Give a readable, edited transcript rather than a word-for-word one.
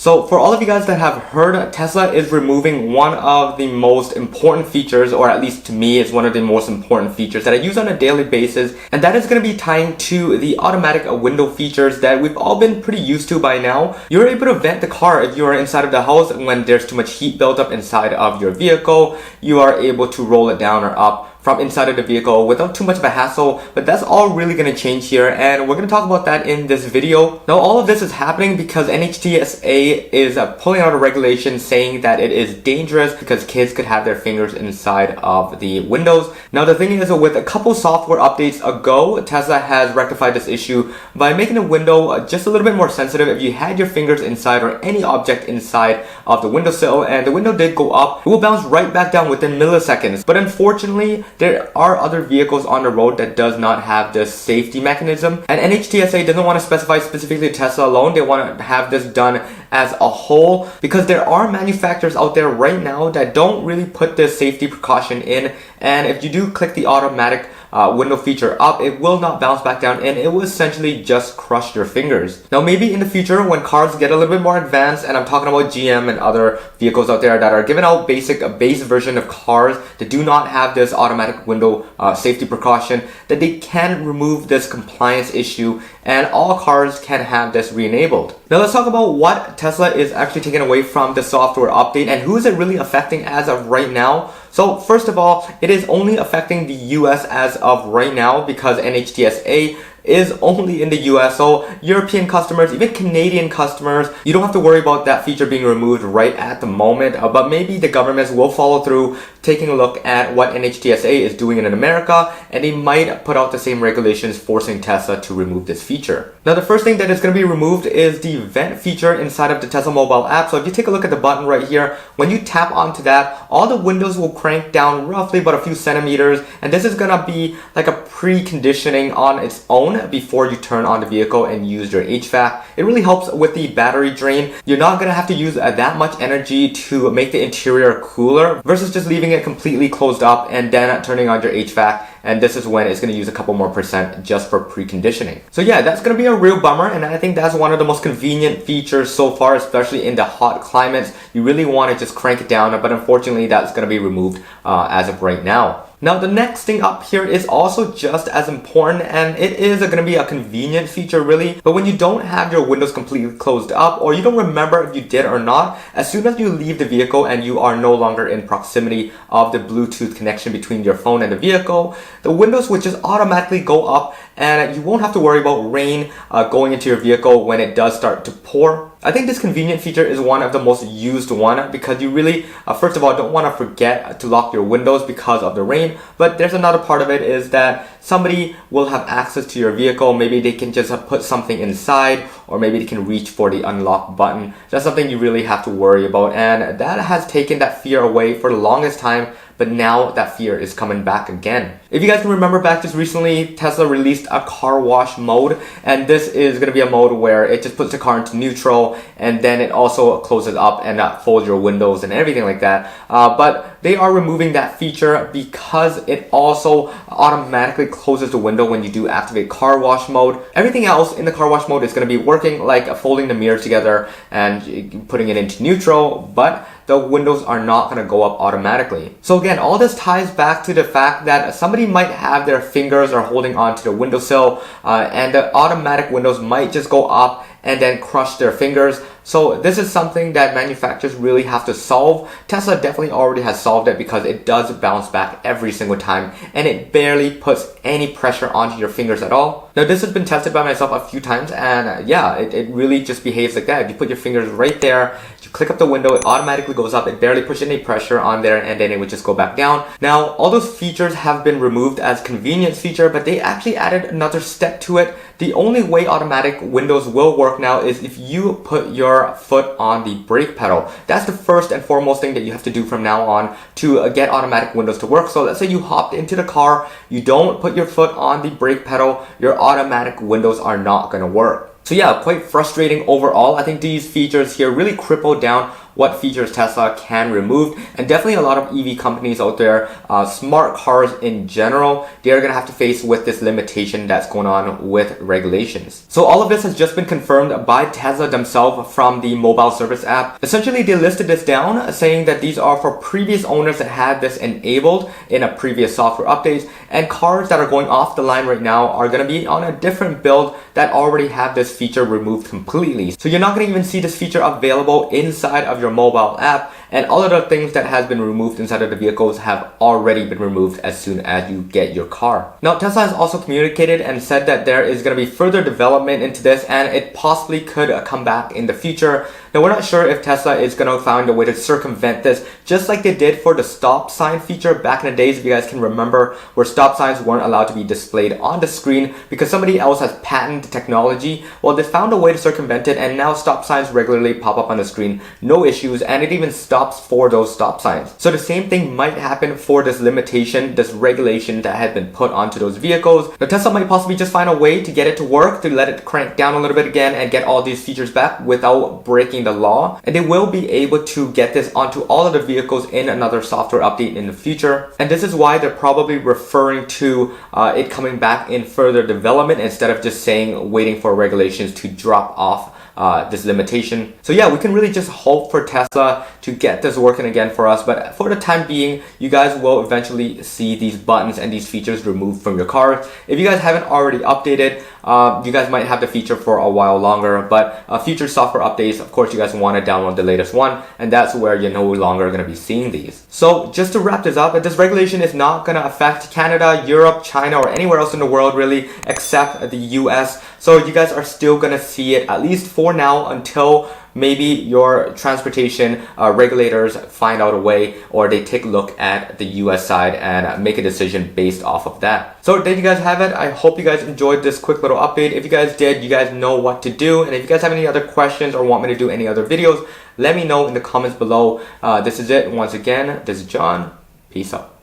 So for all of you guys that have heard, Tesla is removing one of the most important features, or at least to me, it's one of the most important features that I use on a daily basis, and that is going to be tying to the automatic window features that we've all been pretty used to by now. You're able to vent the car if you are inside of the house when there's too much heat built up inside of your vehicle. You are able to roll it down or up from inside of the vehicle without too much of a hassle, but that's all really going to change here, and we're going to talk about that in this video. Now, all of this is happening because NHTSA is pulling out a regulation saying that it is dangerous because kids could have their fingers inside of the windows. Now, the thing is, with a couple software updates ago, Tesla has rectified this issue by making the window just a little bit more sensitive. If you had your fingers inside or any object inside of the windowsill and the window did go up, it will bounce right back down within milliseconds. But unfortunately, there are other vehicles on the road that does not have this safety mechanism, and NHTSA doesn't want to specify specifically Tesla alone. They want to have this done as a whole because there are manufacturers out there right now that don't really put this safety precaution in, and if you do click the automatic window feature up, it will not bounce back down and it will essentially just crush your fingers. Now, maybe in the future when cars get a little bit more advanced, and I'm talking about GM and other vehicles out there that are giving out a base version of cars that do not have this automatic window safety precaution, that they can remove this compliance issue and all cars can have this re-enabled. Now, let's talk about what Tesla is actually taking away from the software update and who is it really affecting as of right now. So first of all, it is only affecting the US as of right now because NHTSA is only in the US. So European customers, even Canadian customers, you don't have to worry about that feature being removed right at the moment, but maybe the governments will follow through, taking a look at what NHTSA is doing in America, and they might put out the same regulations forcing Tesla to remove this feature. Now, the first thing that is going to be removed is the vent feature inside of the Tesla mobile app. So if you take a look at the button right here, when you tap onto that, all the windows will crank down roughly about a few centimeters, and this is going to be like a preconditioning on its own before you turn on the vehicle and use your HVAC. It really helps with the battery drain. You're not going to have to use that much energy to make the interior cooler versus just leaving it completely closed up and then turning on your HVAC. And this is when it's going to use a couple more percent just for preconditioning. So yeah, that's going to be a real bummer, and I think that's one of the most convenient features so far, especially in the hot climates. You really want to just crank it down, but unfortunately that's going to be removed as of right now. Now, the next thing up here is also just as important, and it is going to be a convenient feature really, but when you don't have your windows completely closed up, or you don't remember if you did or not, as soon as you leave the vehicle and you are no longer in proximity of the Bluetooth connection between your phone and the vehicle, the windows would just automatically go up and you won't have to worry about rain going into your vehicle when it does start to pour. I think this convenient feature is one of the most used one because you really, first of all, don't want to forget to lock your windows because of the rain. But there's another part of it is that somebody will have access to your vehicle. Maybe they can just put something inside, or maybe they can reach for the unlock button. That's something you really have to worry about, and that has taken that fear away for the longest time. But now that fear is coming back again. If you guys can remember back just recently, Tesla released a car wash mode, and this is going to be a mode where it just puts the car into neutral, and then it also closes up and folds your windows and everything like that. But they are removing that feature because it also automatically closes the window when you do activate car wash mode. Everything else in the car wash mode is going to be working, like folding the mirror together and putting it into neutral, but the windows are not going to go up automatically. So again, all this ties back to the fact that somebody might have their fingers are holding onto the windowsill and the automatic windows might just go up and then crush their fingers. So this is something that manufacturers really have to solve. Tesla definitely already has solved it because it does bounce back every single time and it barely puts any pressure onto your fingers at all. Now, this has been tested by myself a few times, and yeah, it really just behaves like that. If you put your fingers right there, you click up the window, it automatically goes up. It barely pushes any pressure on there, and then it would just go back down. Now, all those features have been removed as convenience feature, but they actually added another step to it. The only way automatic windows will work now is if you put your foot on the brake pedal. That's the first and foremost thing that you have to do from now on to get automatic windows to work. So let's say you hopped into the car, you don't put your foot on the brake pedal, your automatic windows are not going to work. So yeah, quite frustrating overall. I think these features here really cripple down what features Tesla can remove. And definitely a lot of EV companies out there, smart cars in general, they're going to have to face with this limitation that's going on with regulations. So all of this has just been confirmed by Tesla themselves from the mobile service app. Essentially, they listed this down saying that these are for previous owners that had this enabled in a previous software updates, and cars that are going off the line right now are going to be on a different build that already have this feature removed completely. So you're not going to even see this feature available inside of your mobile app, and all of the things that has been removed inside of the vehicles have already been removed as soon as you get your car. Now, Tesla has also communicated and said that there is going to be further development into this, and it possibly could come back in the future. Now, we're not sure if Tesla is going to find a way to circumvent this, just like they did for the stop sign feature back in the days, if you guys can remember, where stop signs weren't allowed to be displayed on the screen because somebody else has patented the technology. Well, they found a way to circumvent it, and now stop signs regularly pop up on the screen, no issues, and it even stops for those stop signs. So the same thing might happen for this limitation, this regulation that had been put onto those vehicles. Now, Tesla might possibly just find a way to get it to work, to let it crank down a little bit again and get all these features back without breaking the law. And they will be able to get this onto all of the vehicles in another software update in the future. And this is why they're probably referring to it coming back in further development instead of just saying waiting for regulations to drop off this limitation. So yeah, we can really just hope for Tesla to get this working again for us, but for the time being, you guys will eventually see these buttons and these features removed from your car. If you guys haven't already updated, you guys might have the feature for a while longer, but future software updates, of course, you guys want to download the latest one, and that's where you're no longer going to be seeing these. So just to wrap this up, this regulation is not going to affect Canada, Europe, China, or anywhere else in the world really, except the US. So you guys are still going to see it, at least for now, until maybe your transportation regulators find out a way, or they take a look at the US side and make a decision based off of that. So there you guys have it. I hope you guys enjoyed this quick little update. If you guys did, you guys know what to do. And if you guys have any other questions or want me to do any other videos, let me know in the comments below. This is it. Once again, this is John. Peace out.